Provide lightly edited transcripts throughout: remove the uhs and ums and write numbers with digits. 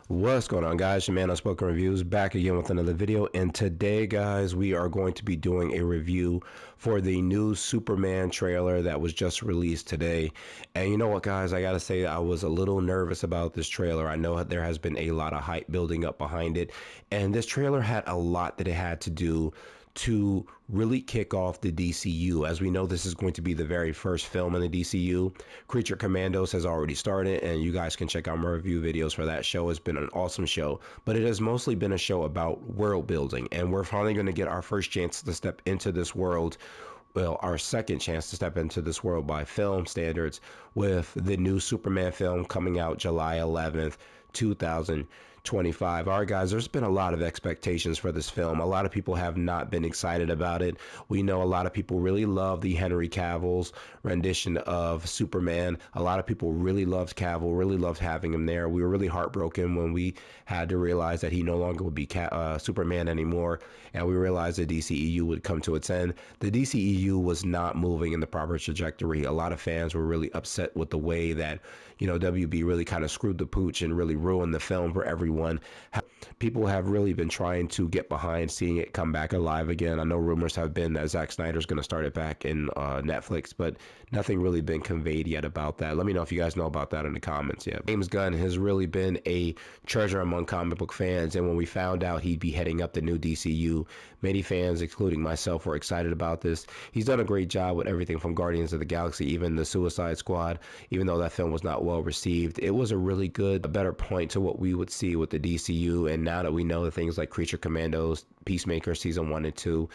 What's going on, guys? Your man Unspoken Reviews back again with another video, and today, guys, we are going to be doing a review for the new Superman trailer that was just released today. And you know what, guys, I gotta say I was a little nervous about this trailer. I know there has been a lot of hype building up behind it, and this trailer had a lot that it had to do to really kick off the DCU. As we know, this is going to be the very first film in the DCU. Creature Commandos has already started, and you guys can check out my review videos for that show. It's been an awesome show, but it has mostly been a show about world building, and we're finally going to get our first chance to step into this world. Well, our second chance to step into this world by film standards with the new Superman film coming out July 11th, 2025. All right, guys, there's been a lot of expectations for this film. A lot of people have not been excited about it. We know a lot of people really love the Henry Cavill's rendition of Superman. A lot of people really loved Cavill, really loved having him there. We were really heartbroken when we had to realize that he no longer would be Superman anymore, and we realized the DCEU would come to its end. The DCEU was not moving in the proper trajectory. A lot of fans were really upset with the way that, WB really kind of screwed the pooch and really ruined the film for everyone. People have really been trying to get behind seeing it come back alive again. I know rumors have been that Zack Snyder's going to start it back in Netflix, but nothing really been conveyed yet about that. Let me know if you guys know about that in the comments. Yeah, James Gunn has really been a treasure among comic book fans, and when we found out he'd be heading up the new DCU, many fans, including myself, were excited about this. He's done a great job with everything from Guardians of the Galaxy, even the Suicide Squad. Even though that film was not well received, it was a really good, a better point to what we would see with the DCU. And now that we know that things like Creature Commandos, Peacemaker season 1 and 2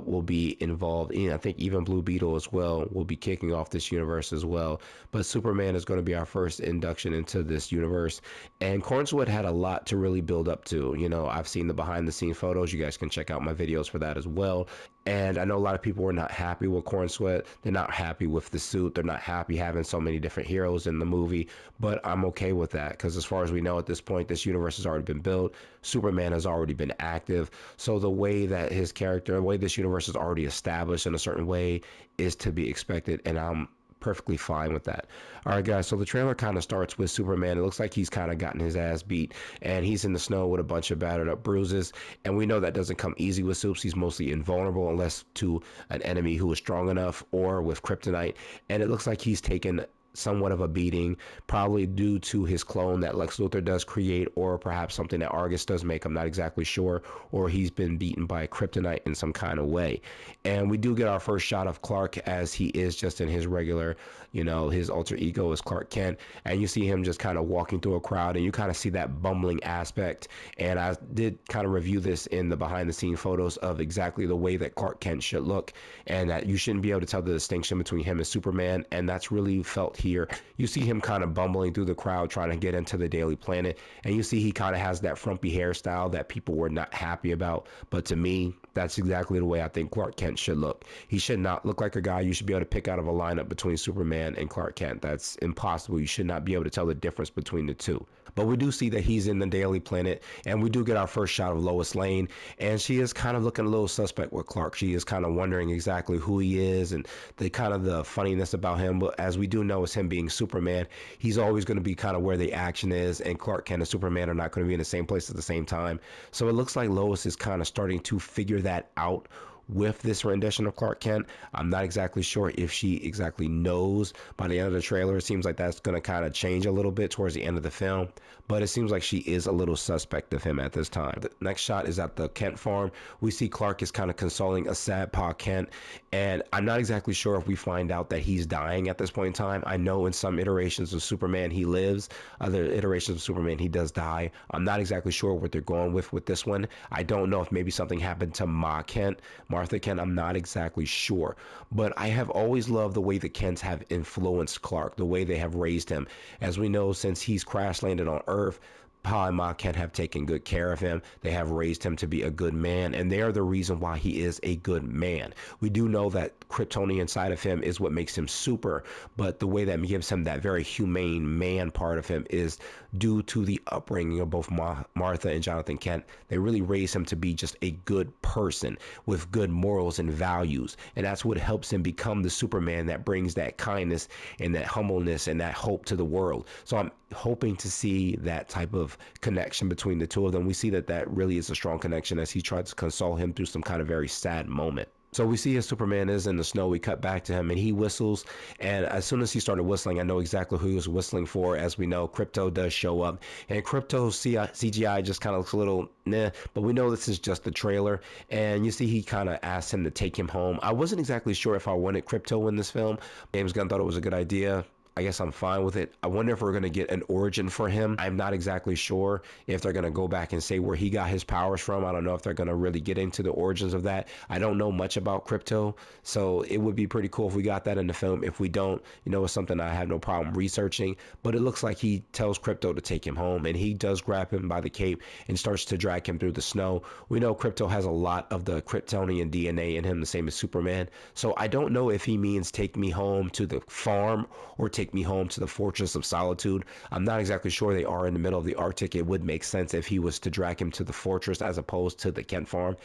will be involved in, I think even Blue Beetle as well will be kicking off this universe as well. But Superman is going to be our first induction into this universe, and Cornswood had a lot to really build up to. I've seen the behind the scene photos. You guys can check out my videos for that as well. And I know a lot of people were not happy with Cornsweet. They're not happy with the suit. They're not happy having so many different heroes in the movie. But I'm okay with that, because as far as we know at this point, this universe has already been built. Superman has already been active. So the way that his character, the way this universe is already established in a certain way is to be expected. And I'm perfectly fine with that. All right, guys, so the trailer kind of starts with Superman. It looks like he's kind of gotten his ass beat, and he's in the snow with a bunch of battered up bruises, and we know that doesn't come easy with Supes. He's mostly invulnerable unless to an enemy who is strong enough or with kryptonite, and it looks like he's taken somewhat of a beating, probably due to his clone that Lex Luthor does create, or perhaps something that Argus does make. I'm not exactly sure. Or he's been beaten by kryptonite in some kind of way. And we do get our first shot of Clark as he is just in his regular, his alter ego is Clark Kent, and you see him just kind of walking through a crowd, and you kind of see that bumbling aspect. And I did kind of review this in the behind the scene photos of exactly the way that Clark Kent should look, and that you shouldn't be able to tell the distinction between him and Superman, and that's really felt here. You see him kind of bumbling through the crowd trying to get into the Daily Planet, and you see he kind of has that frumpy hairstyle that people were not happy about. But to me, that's exactly the way I think Clark Kent should look. He should not look like a guy you should be able to pick out of a lineup between Superman and Clark Kent. That's impossible. You should not be able to tell the difference between the two. But we do see that he's in the Daily Planet, and we do get our first shot of Lois Lane, and she is kind of looking a little suspect with Clark. She is kind of wondering exactly who he is and the funniness about him. But as we do know, it's him being Superman. He's always going to be kind of where the action is, and Clark Kent and Superman are not going to be in the same place at the same time. So it looks like Lois is kind of starting to figure that out with this rendition of Clark Kent. I'm not exactly sure if she exactly knows by the end of the trailer. It seems like that's going to kind of change a little bit towards the end of the film, but it seems like she is a little suspect of him at this time. The next shot is at the Kent farm. We see Clark is kind of consoling a sad Pa Kent, and I'm not exactly sure if we find out that he's dying at this point in time. I know in some iterations of Superman he lives, other iterations of Superman he does die. I'm not exactly sure what they're going with this one. I don't know if maybe something happened to Martha Kent. I'm not exactly sure, but I have always loved the way the Kents have influenced Clark, the way they have raised him. As we know, since he's crash landed on Earth, Pa and Ma Kent have taken good care of him. They have raised him to be a good man, and they are the reason why he is a good man. We do know that Kryptonian inside of him is what makes him super, but the way that gives him that very humane man part of him is due to the upbringing of both Martha and Jonathan Kent. They really raised him to be just a good person with good morals and values, and that's what helps him become the Superman that brings that kindness and that humbleness and that hope to the world. So I'm hoping to see that type of connection between the two of them. We see that that really is a strong connection as he tries to console him through some kind of very sad moment. So we see as Superman is in the snow, we cut back to him and he whistles. And as soon as he started whistling, I know exactly who he was whistling for. As we know, Krypto does show up. And Krypto's CGI just kind of looks a little nah, but we know this is just the trailer. And you see he kind of asked him to take him home. I wasn't exactly sure if I wanted Krypto in this film. James Gunn thought it was a good idea. I guess I'm fine with it. I wonder if we're going to get an origin for him. I'm not exactly sure if they're going to go back and say where he got his powers from. I don't know if they're going to really get into the origins of that. I don't know much about Krypto, so it would be pretty cool if we got that in the film. If we don't, it's something I have no problem researching. But it looks like he tells Krypto to take him home, and he does grab him by the cape and starts to drag him through the snow. We know Krypto has a lot of the Kryptonian DNA in him, the same as Superman. So I don't know if he means take me home to the farm or take me home to the Fortress of Solitude. I'm not exactly sure. They are in the middle of the Arctic. It would make sense if he was to drag him to the fortress as opposed to the Kent farm.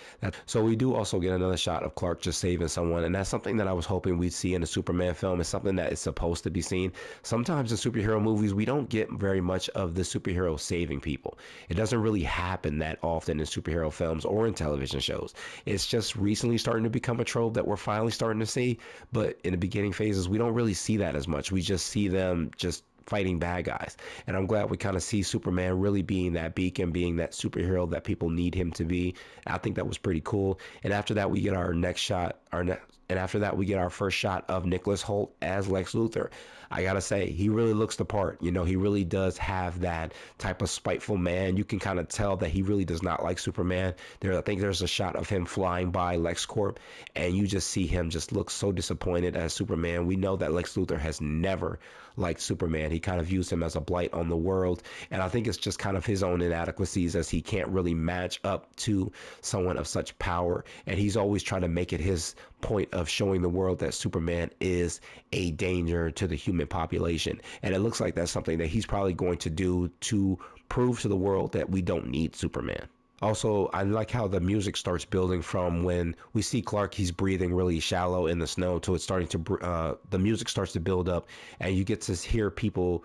So we do also get another shot of Clark just saving someone, and that's something that I was hoping we'd see in a Superman film. It's something that is supposed to be seen. Sometimes in superhero movies, we don't get very much of the superhero saving people. It doesn't really happen that often in superhero films or in television shows. It's just recently starting to become a trope that we're finally starting to see, but in the beginning phases, we don't really see that as much. We just see them just fighting bad guys. And I'm glad we kind of see Superman really being that beacon, being that superhero that people need him to be. I think that was pretty cool. And after that, we get our next shot, and after that, we get our first shot of Nicholas Hoult as Lex Luthor. I gotta say, he really looks the part. He really does have that type of spiteful man. You can kind of tell that he really does not like Superman. I think there's a shot of him flying by LexCorp, and you just see him just look so disappointed as Superman. We know that Lex Luthor has never liked Superman. He kind of views him as a blight on the world, and I think it's just kind of his own inadequacies as he can't really match up to someone of such power, and he's always trying to make it his point of showing the world that Superman is a danger to the human population. And it looks like that's something that he's probably going to do to prove to the world that we don't need Superman. Also, I like how the music starts building from when we see Clark, he's breathing really shallow in the snow, to it's starting to, the music starts to build up, and you get to hear people,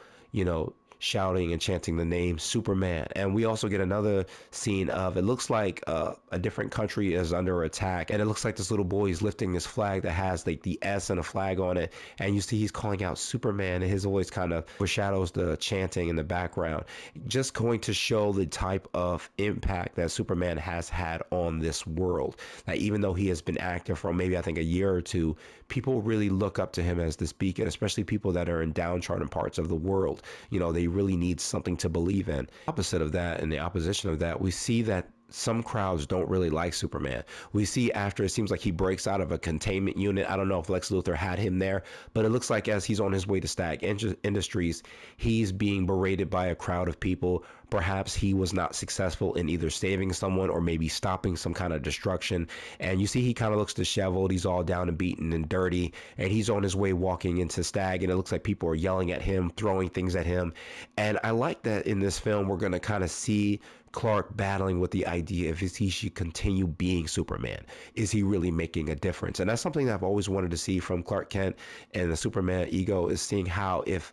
shouting and chanting the name Superman. And we also get another scene of, it looks like a different country is under attack, and it looks like this little boy is lifting this flag that has like the S and a flag on it, and you see he's calling out Superman, and his voice kind of foreshadows the chanting in the background, just going to show the type of impact that Superman has had on this world. That even though he has been active for maybe I think a year or two, people really look up to him as this beacon, especially people that are in downtrodden parts of the world. They really need something to believe in. Opposite of that, and the opposition of that, we see that some crowds don't really like Superman. We see after it seems like he breaks out of a containment unit. I don't know if Lex Luthor had him there, but it looks like as he's on his way to Stark Industries, he's being berated by a crowd of people. Perhaps he was not successful in either saving someone or maybe stopping some kind of destruction. And you see he kind of looks disheveled. He's all down and beaten and dirty, and he's on his way walking into Stag, and it looks like people are yelling at him, throwing things at him. And I like that in this film we're going to kind of see Clark battling with the idea if he should continue being Superman. Is he really making a difference? And that's something that I've always wanted to see from Clark Kent and the Superman ego, is seeing how, if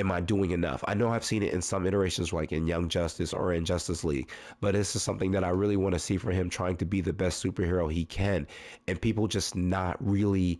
am I doing enough? I know I've seen it in some iterations like in Young Justice or in Justice League, but this is something that I really want to see for him, trying to be the best superhero he can, and people just not really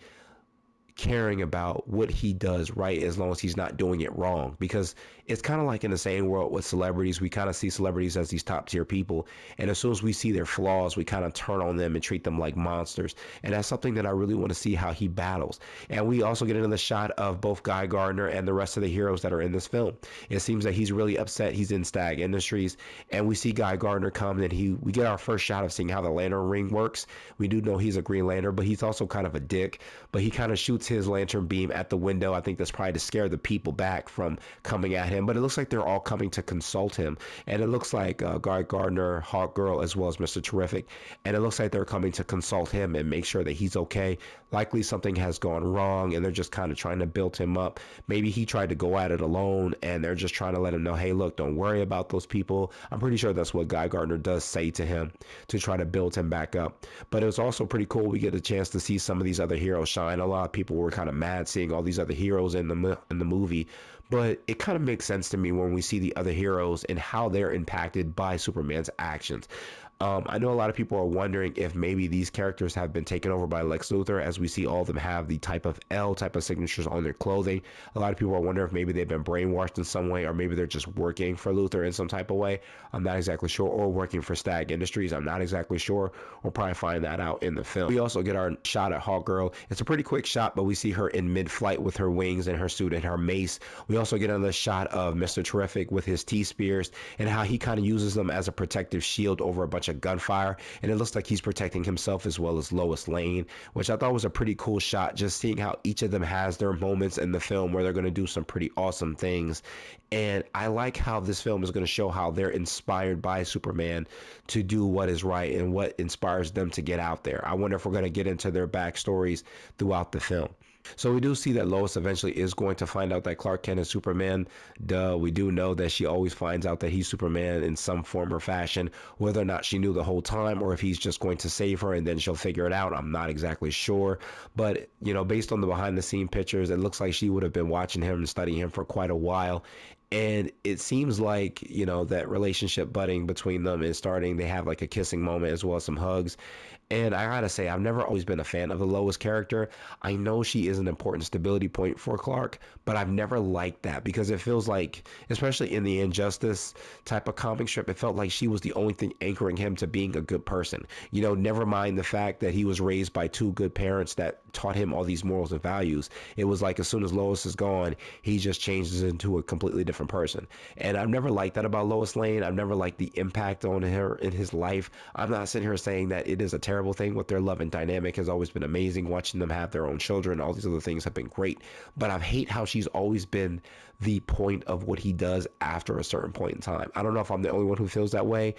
caring about what he does right as long as he's not doing it wrong. Because it's kind of like in the same world with celebrities, we kind of see celebrities as these top tier people, and as soon as we see their flaws, we kind of turn on them and treat them like monsters. And that's something that I really want to see how he battles. And we also get another shot of both Guy Gardner and the rest of the heroes that are in this film. It seems that he's really upset. He's in Stag Industries, and we see Guy Gardner come, and we get our first shot of seeing how the lantern ring works. We do know he's a Green Lantern, but he's also kind of a dick. But he kind of shoots his lantern beam at the window. I think that's probably to scare the people back from coming at him, but it looks like they're all coming to consult him, and it looks like Guy Gardner, Hawkgirl, as well as Mr. Terrific, and it looks like they're coming to consult him and make sure that he's okay. Likely something has gone wrong, and they're just kind of trying to build him up. Maybe he tried to go at it alone, and they're just trying to let him know, hey, look, don't worry about those people. I'm pretty sure that's what Guy Gardner does say to him to try to build him back up. But it was also pretty cool. We get a chance to see some of these other heroes shine. A lot of people were kind of mad seeing all these other heroes in the movie, But it kind of makes sense to me when we see the other heroes and how they're impacted by Superman's actions. I know a lot of people are wondering if maybe these characters have been taken over by Lex Luthor, as we see all of them have the type of L type of signatures on their clothing. A lot of people are wondering if maybe they've been brainwashed in some way, or maybe they're just working for Luthor in some type of way. I'm not exactly sure, or working for Stag Industries. I'm not exactly sure. We'll probably find that out in the film. We also get our shot at Hawkgirl. It's a pretty quick shot, but we see her in mid-flight with her wings and her suit and her mace. We also get another shot of Mr. Terrific with his T-spears and how he kind of uses them as a protective shield over a bunch of gunfire, and it looks like he's protecting himself as well as Lois Lane, which I thought was a pretty cool shot, just seeing how each of them has their moments in the film where they're going to do some pretty awesome things. And I like how this film is going to show how they're inspired by Superman to do what is right and what inspires them to get out there. I wonder if we're going to get into their backstories throughout the film. So we do see that Lois eventually is going to find out that Clark Kent is Superman. Duh, we do know that she always finds out that he's Superman in some form or fashion. Whether or not she knew the whole time or if he's just going to save her and then she'll figure it out, I'm not exactly sure. But, you know, based on the behind the scene pictures, it looks like she would have been watching him and studying him for quite a while. And it seems like, you know, that relationship budding between them is starting. They have like a kissing moment as well as some hugs. And I gotta say, I've never always been a fan of the Lois character. I know she is an important stability point for Clark, but I've never liked that because it feels like, especially in the Injustice type of comic strip, it felt like she was the only thing anchoring him to being a good person. You know, never mind the fact that he was raised by two good parents that taught him all these morals and values. It was like as soon as Lois is gone, he just changes into a completely different person. And I've never liked that about Lois Lane. I've never liked the impact on her in his life. I'm not sitting here saying that it is a terrible thing. With their love and dynamic has always been amazing. Watching them have their own children, all these other things have been great. But I hate how she's always been the point of what he does after a certain point in time. I don't know if I'm the only one who feels that way.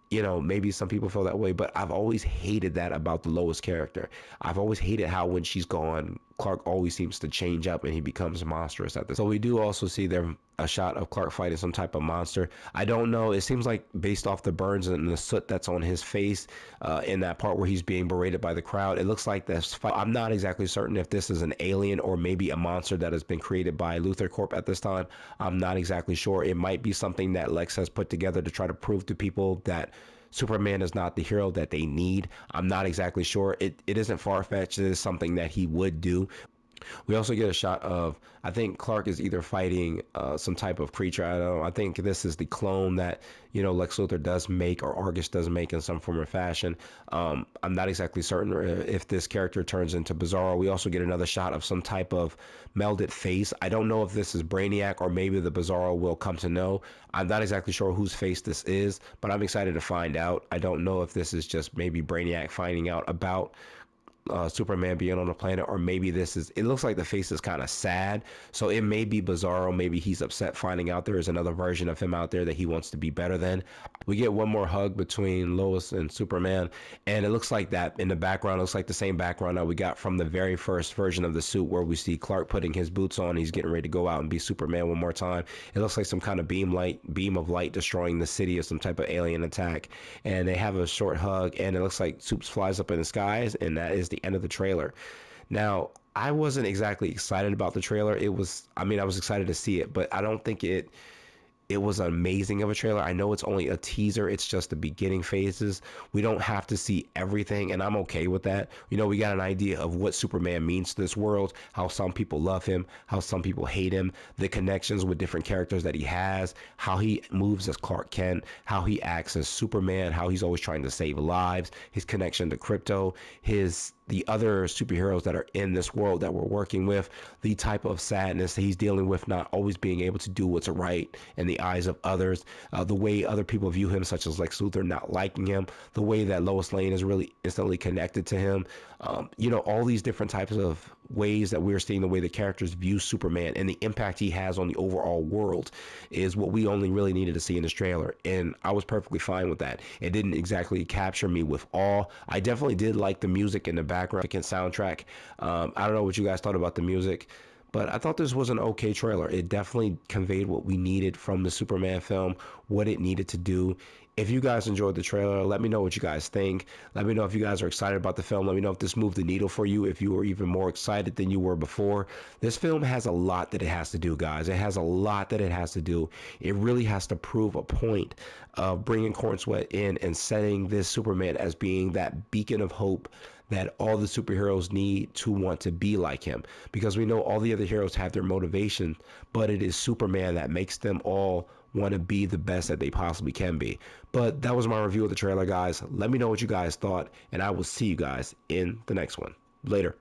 You know, maybe some people feel that way, but I've always hated that about the Lois character. I've always hated how when she's gone, Clark always seems to change up and he becomes monstrous at this. So we do also see there a shot of Clark fighting some type of monster. I don't know. It seems like based off the burns and the soot that's on his face in that part where he's being berated by the crowd, it looks like this fight. I'm not exactly certain if this is an alien or maybe a monster that has been created by Luthor Corp at this time. I'm not exactly sure. It might be something that Lex has put together to try to prove to people that Superman is not the hero that they need. I'm not exactly sure. It isn't far-fetched. It is something that he would do. We also get a shot of, I think Clark is either fighting some type of creature. I don't know. I think this is the clone that, you know, Lex Luthor does make or Argus does make in some form or fashion. I'm not exactly certain if this character turns into Bizarro. We also get another shot of some type of melded face. I don't know if this is Brainiac or maybe the Bizarro will come to know. I'm not exactly sure whose face this is, but I'm excited to find out. I don't know if this is just maybe Brainiac finding out about Superman being on the planet, or maybe this is, it looks like the face is kind of sad, so it may be Bizarro. Maybe he's upset finding out there is another version of him out there that he wants to be better than. We get one more hug between Lois and Superman, and it looks like that in the background looks like the same background that we got from the very first version of the suit, where we see Clark putting his boots on. He's getting ready to go out and be Superman one more time. It looks like some kind of beam of light destroying the city, or some type of alien attack, and they have a short hug, and it looks like Supes flies up in the skies, and that is the end of the trailer. Now, I wasn't exactly excited about the trailer. It was, I mean, I was excited to see it, but I don't think it was amazing of a trailer. I know it's only a teaser. It's just the beginning phases. We don't have to see everything, and I'm okay with that. You know, we got an idea of what Superman means to this world, how some people love him, how some people hate him, the connections with different characters that he has, how he moves as Clark Kent, how he acts as Superman, how he's always trying to save lives, his connection to Krypto, the other superheroes that are in this world that we're working with, the type of sadness that he's dealing with, not always being able to do what's right in the eyes of others, the way other people view him, such as Lex Luthor not liking him, the way that Lois Lane is really instantly connected to him. You know, all these different types of ways that we're seeing the way the characters view Superman and the impact he has on the overall world is what we only really needed to see in this trailer. And I was perfectly fine with that. It didn't exactly capture me with awe. I definitely did like the music in the background and soundtrack. I don't know what you guys thought about the music, But I thought this was an okay trailer. It definitely conveyed what we needed from the Superman film, what it needed to do. If you guys enjoyed the trailer, let me know what you guys think. Let me know if you guys are excited about the film. Let me know if this moved the needle for you, if you were even more excited than you were before. This film has a lot that it has to do, guys. It has a lot that it has to do. It really has to prove a point of bringing Corn Sweat in and setting this Superman as being that beacon of hope that all the superheroes need to want to be like him, because we know all the other heroes have their motivation, but it is Superman that makes them all want to be the best that they possibly can be. But that was my review of the trailer, guys. Let me know what you guys thought, and I will see you guys in the next one. Later.